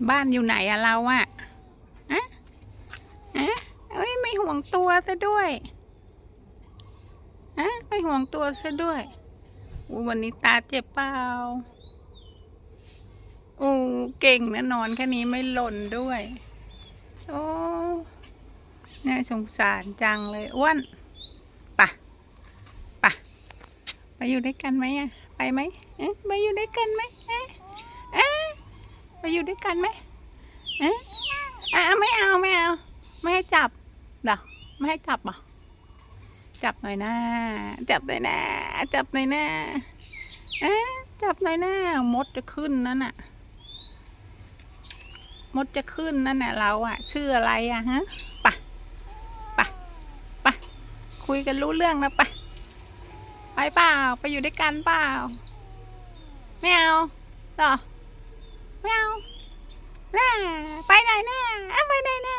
บ้านอยู่ไหนอะเราอะอะอะเอ้ยไม่ห่วงตัวซะด้วยอะไม่ห่วงตัวซะด้วยวันนี้ตาเจ็บเปล่าโอ้เก่งนะนอนแค่นี้ไม่หล่นด้วยโอ้น่าสงสารจังเลยอ้วนปะปะไปอยู่ด้วยกันไหมอะไปไหมไปอยู่ด้วยกันไหมไปอยู่ด้วยกันไหมไม่เอาไม่เอาไม่ให้จับเดี๋ยวไม่ให้จับอ่ะจับหน่อยนะจับหน่อยนะจับหน่อยนะจับหน่อยนะมดจะขึ้นนั่นน่ะมดจะขึ้นนั่นน่ะเราอ่ะชื่ออะไรอ่ะฮะปะปะปะคุยกันรู้เรื่องนะปะไปเปล่าไปอยู่ด้วยกันเปล่าไม่เอาหรอไม่เอาน่าไปไหนน่าไปไหนน่า